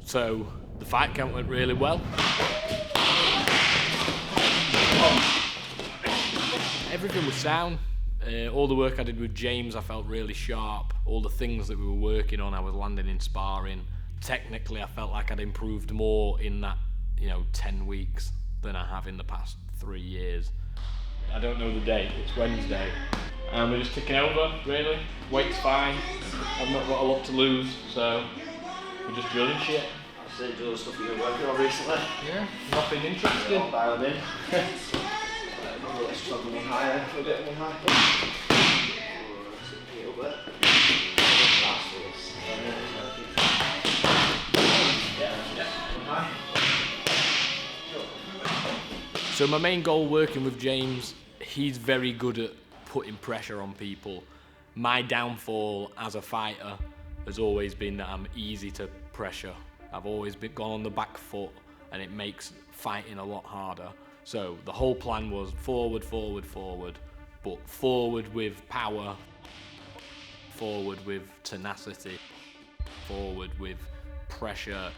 So the fight camp went really well. Everything was sound. All the work I did with James, I felt really sharp. All the things that we were working on, I was landing in sparring. Technically, I felt like I'd improved more in that, 10 weeks than I have in the past 3 years. I don't know the date, it's Wednesday. And we're just ticking over, really. Weight's fine. I've not got a lot to lose, so we're just drilling shit. So you do the stuff you've been working on recently? Yeah, nothing interesting. All dialed in. Let's try something higher for a bit more high. So my main goal working with James, he's very good at putting pressure on people. My downfall as a fighter has always been that I'm easy to pressure. I've always gone on the back foot, and it makes fighting a lot harder. So the whole plan was forward, forward, forward, but forward with power, forward with tenacity, forward with pressure,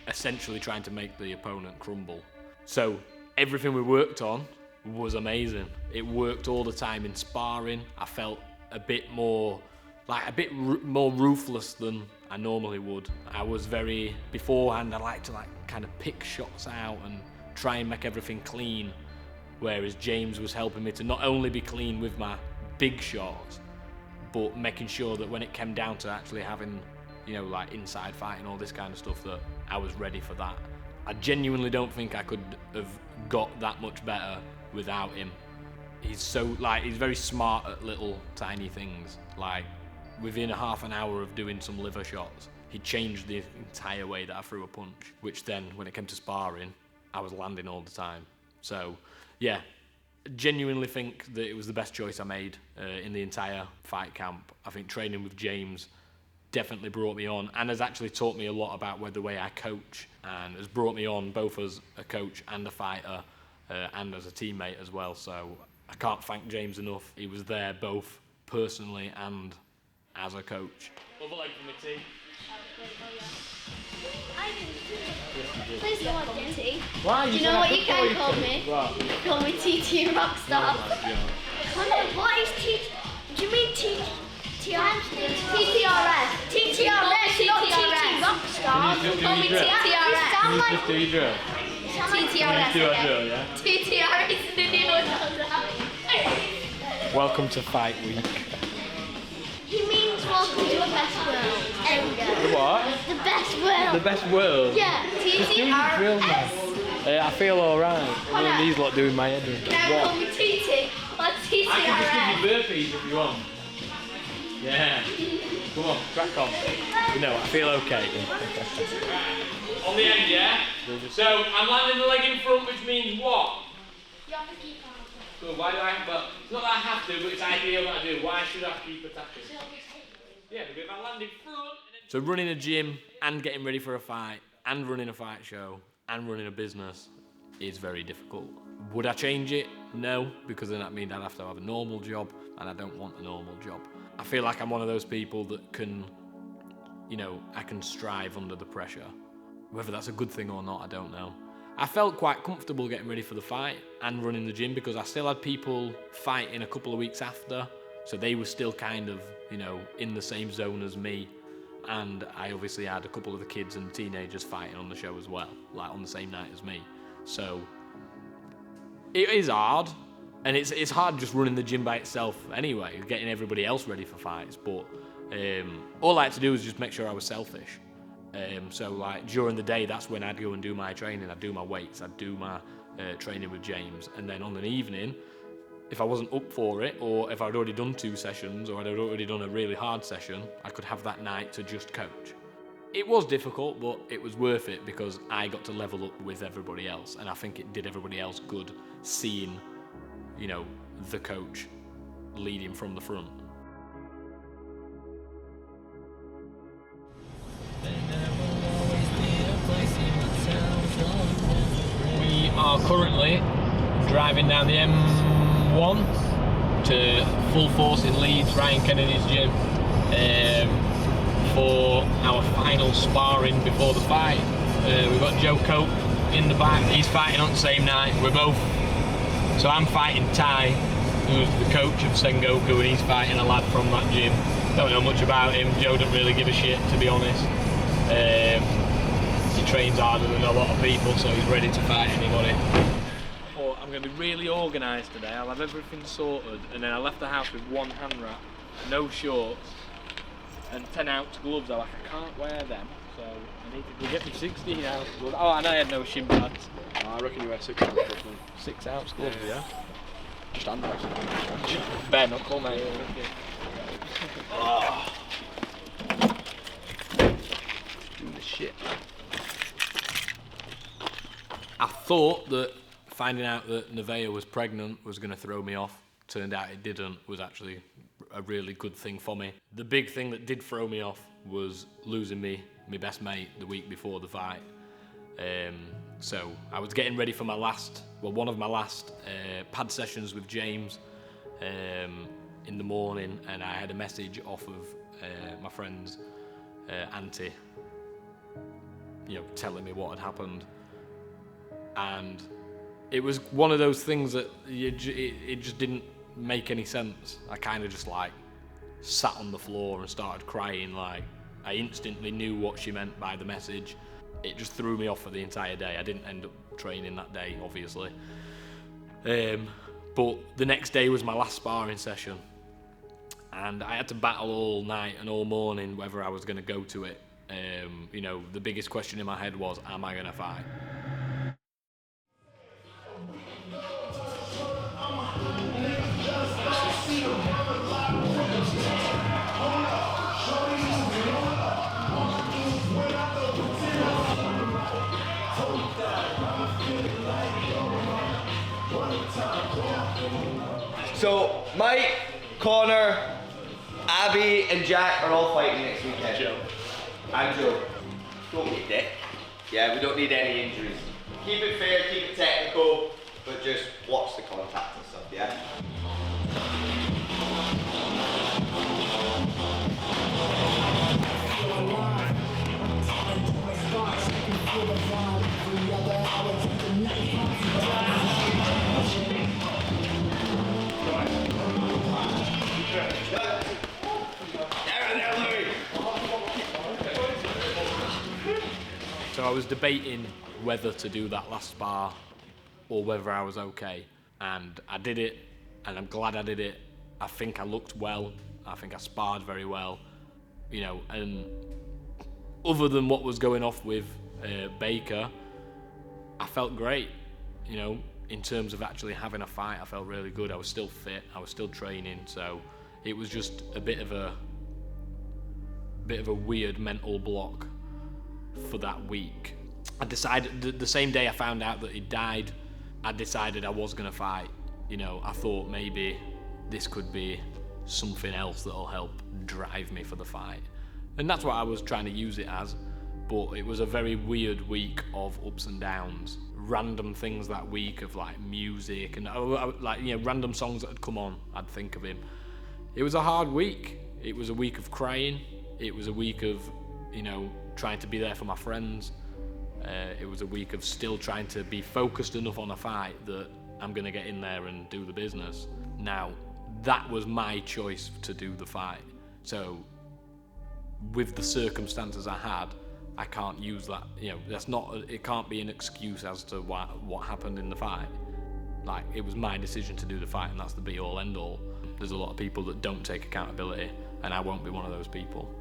essentially trying to make the opponent crumble. So everything we worked on was amazing. It worked all the time in sparring. I felt a bit more ruthless than I normally would. I was beforehand, I like to kind of pick shots out and try and make everything clean, whereas James was helping me to not only be clean with my big shots, but making sure that when it came down to actually having, inside fighting, all this kind of stuff, that I was ready for that. I genuinely don't think I could have got that much better without him. He's very smart at little tiny things. Like, within a half an hour of doing some liver shots, he changed the entire way that I threw a punch, which then, when it came to sparring, I was landing all the time. So, yeah, genuinely think that it was the best choice I made in the entire fight camp. I think training with James definitely brought me on, and has actually taught me a lot about the way I coach, and has brought me on both as a coach and a fighter, and as a teammate as well. So I can't thank James enough. He was there both personally and as a coach. Other leg for me, T. I didn't. Please don't want T. Why? Do you know what you can call me? What? You can call me TT Rockstar. What is T? Do you mean T? TTRS. TTRS, not TT Rockstar. Call me TTRS. Can you just do your drill? TTRS. Do a drill, yeah? TTRS is the new one. Welcome to Fight Week. He means welcome to the best world. There we go. The what? The best world. The best world? Yeah, Just do your drill, man. I feel alright. These lot doing my head in. Now call me TT. Or TTRS. I can just give you burpees if you want. Yeah. Come on, crack on. I feel okay. On the end, yeah? So, I'm landing the leg in front, which means what? You have to keep on. Good, why do I have to? Well, it's not that I have to, but it's ideal that I do. Why should I keep attacking? Yeah, because if I land in front... So running a gym and getting ready for a fight and running a fight show and running a business is very difficult. Would I change it? No, because then that means I'd have to have a normal job, and I don't want a normal job. I feel like I'm one of those people that can, I can strive under the pressure. Whether that's a good thing or not, I don't know. I felt quite comfortable getting ready for the fight and running the gym, because I still had people fighting a couple of weeks after, so they were still kind of, in the same zone as me. And I obviously had a couple of the kids and teenagers fighting on the show as well, like on the same night as me. So it is hard, and it's hard just running the gym by itself anyway, getting everybody else ready for fights. But all I had to do was just make sure I was selfish. So like during the day, that's when I'd go and do my training. I'd do my weights, I'd do my training with James, and then on an evening, if I wasn't up for it, or if I'd already done 2 sessions, or I'd already done a really hard session, I could have that night to just coach. It was difficult, but it was worth it, because I got to level up with everybody else, and I think it did everybody else good seeing, the coach leading from the front. We are currently driving down the M1 to Full Force in Leeds, Ryan Kennedy's gym, for our final sparring before the fight. We've got Joe Cope in the back. He's fighting on the same night. So I'm fighting Ty, who's the coach of Sengoku, and he's fighting a lad from that gym. Don't know much about him. Joe doesn't really give a shit, to be honest. He trains harder than a lot of people, so he's ready to fight anybody. I'm going to be really organised today. I'll have everything sorted, and then I left the house with one hand wrap, no shorts, and 10-ounce gloves. I can't wear them, so I need to get me 16-ounce gloves. Oh, and I had no shin pads. I reckon you wear 6-ounce gloves, mate. 6-ounce gloves, yeah? Just hand wraps. Bare knuckle, mate. Oh. Doing the shit. I thought that finding out that Nevaeh was pregnant was going to throw me off. Turned out it didn't. Was actually a really good thing for me. The big thing that did throw me off was losing my best mate the week before the fight. So I was getting ready for one of my last pad sessions with James in the morning, and I had a message off of my friend's auntie, telling me what had happened. And it was one of those things that it just didn't make any sense. I kind of just sat on the floor and started crying. I instantly knew what she meant by the message. It just threw me off for the entire day. I didn't end up training that day, obviously. But the next day was my last sparring session, and I had to battle all night and all morning whether I was going to go to it. The biggest question in my head was, am I going to fight? So, Mike, Connor, Abby and Jack are all fighting next weekend. Joe. And Joe. Don't be a dick. Yeah, we don't need any injuries. Keep it fair, keep it technical, but just watch the contact and stuff, yeah? So I was debating whether to do that last spar or whether I was okay, and I did it, and I'm glad I did it. I think I looked well. I think I sparred very well, and other than what was going off with Baker, I felt great. In terms of actually having a fight, I felt really good. I was still fit. I was still training, so it was just a bit of a weird mental block for that week. I decided the same day I found out that he died, I decided I was going to fight. I thought maybe this could be something else that'll help drive me for the fight, and that's what I was trying to use it as. But it was a very weird week of ups and downs, random things that week of music and random songs that had come on, I'd think of him. It was a hard week. It was a week of crying. It was a week of trying to be there for my friends. It was a week of still trying to be focused enough on a fight that I'm going to get in there and do the business. Now, that was my choice to do the fight. So, with the circumstances I had, I can't use that. It can't be an excuse as to what happened in the fight. It was my decision to do the fight, and that's the be-all, end-all. There's a lot of people that don't take accountability, and I won't be one of those people.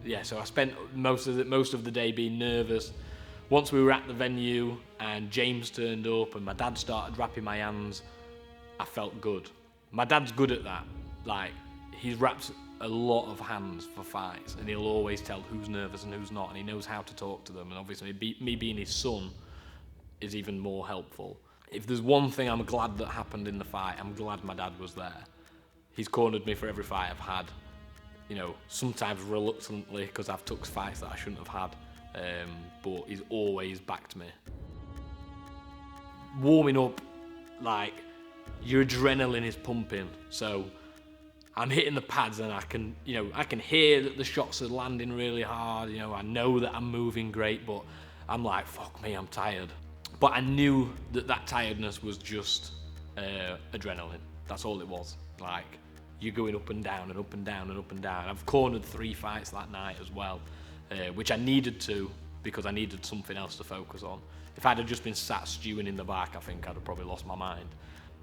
Yeah, so I spent most of the day being nervous. Once we were at the venue and James turned up and my dad started wrapping my hands, I felt good. My dad's good at that. He's wrapped a lot of hands for fights, and he'll always tell who's nervous and who's not, and he knows how to talk to them, and obviously me being his son is even more helpful. If there's one thing I'm glad that happened in the fight, I'm glad my dad was there. He's cornered me for every fight I've had. Sometimes reluctantly, because I've took fights that I shouldn't have had. but he's always backed me. Warming up, like, your adrenaline is pumping, so I'm hitting the pads and I can hear that the shots are landing really hard. I know that I'm moving great, but I'm like, fuck me, I'm tired. But I knew that tiredness was just adrenaline. That's all it was. Like, you're going up and down and up and down and up and down. I've cornered 3 fights that night as well, which I needed to, because I needed something else to focus on. If I'd have just been sat stewing in the back, I think I'd have probably lost my mind.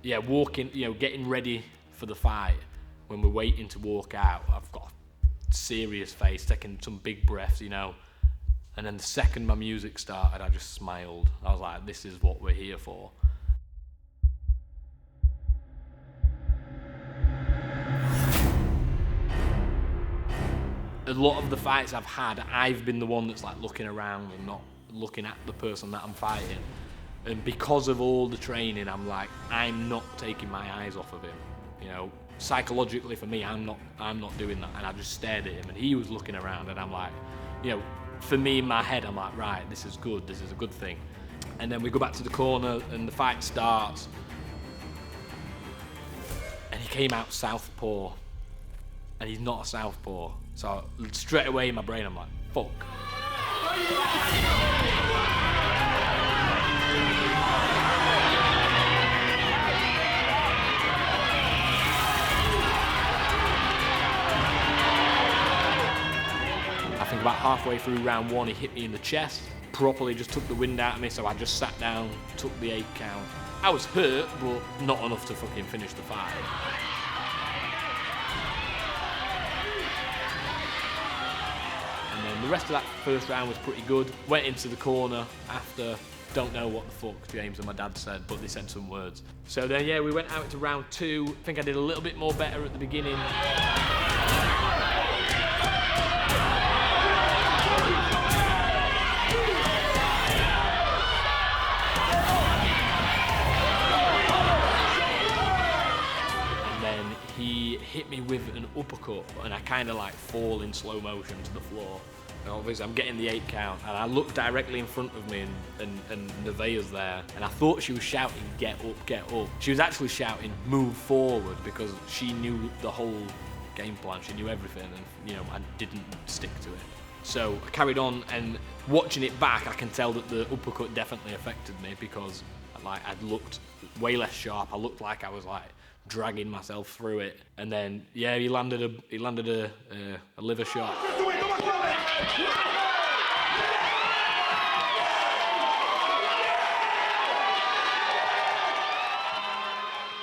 Yeah, walking, getting ready for the fight, when we're waiting to walk out, I've got a serious face, taking some big breaths, and then the second my music started, I just smiled. I was like, this is what we're here for. A lot of the fights I've had, I've been the one that's like looking around and not looking at the person that I'm fighting. And because of all the training, I'm not taking my eyes off of him. Psychologically for me, I'm not doing that. And I just stared at him and he was looking around and I'm like, for me in my head, I'm like, right, this is good, this is a good thing. And then we go back to the corner and the fight starts. And he came out southpaw. And he's not a southpaw. So straight away in my brain, I'm like, fuck. I think about halfway through round 1, he hit me in the chest, properly just took the wind out of me, so I just sat down, took the 8 count. I was hurt, but not enough to fucking finish the fight. And then the rest of that first round was pretty good. Went into the corner after, don't know what the fuck James and my dad said, but they said some words. So then, yeah, we went out to round 2. I think I did a little bit more better at the beginning. He hit me with an uppercut and I kind of like fall in slow motion to the floor. And obviously I'm getting the 8 count and I look directly in front of me and Nevaeh's there and I thought she was shouting, get up, get up. She was actually shouting, move forward, because she knew the whole game plan, she knew everything, and I didn't stick to it. So I carried on, and watching it back I can tell that the uppercut definitely affected me, because I'd looked way less sharp. I looked like I was dragging myself through it, and then he landed a liver shot.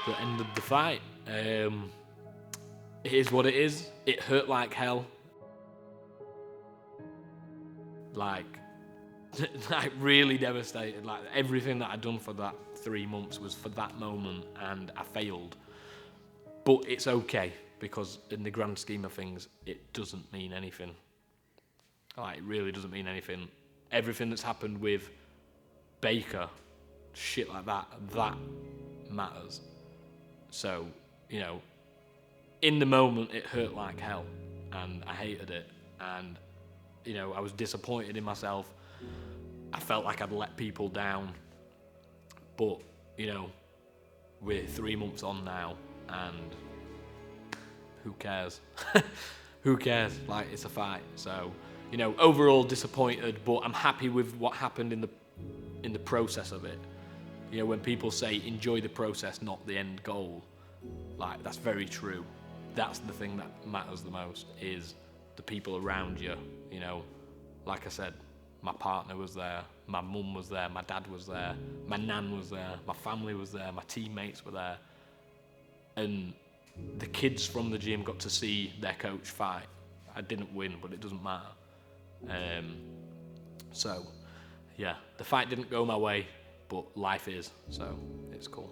That ended the fight. It is what it is. It hurt like hell. Really devastated. Everything that I'd done for that 3 months was for that moment, and I failed. But it's okay, because in the grand scheme of things, it doesn't mean anything. It really doesn't mean anything. Everything that's happened with Baker, shit like that matters. So, in the moment it hurt like hell, and I hated it, and, I was disappointed in myself. I felt like I'd let people down, but, we're 3 months on now, and who cares? Who cares? It's a fight. So, overall disappointed, but I'm happy with what happened in the process of it. When people say enjoy the process, not the end goal, that's very true. That's the thing that matters the most, is the people around you. Like I said, my partner was there, my mum was there, my dad was there, my nan was there, my family was there, my teammates were there. And the kids from the gym got to see their coach fight. I didn't win, but it doesn't matter. So, yeah, the fight didn't go my way, but life is, so it's cool.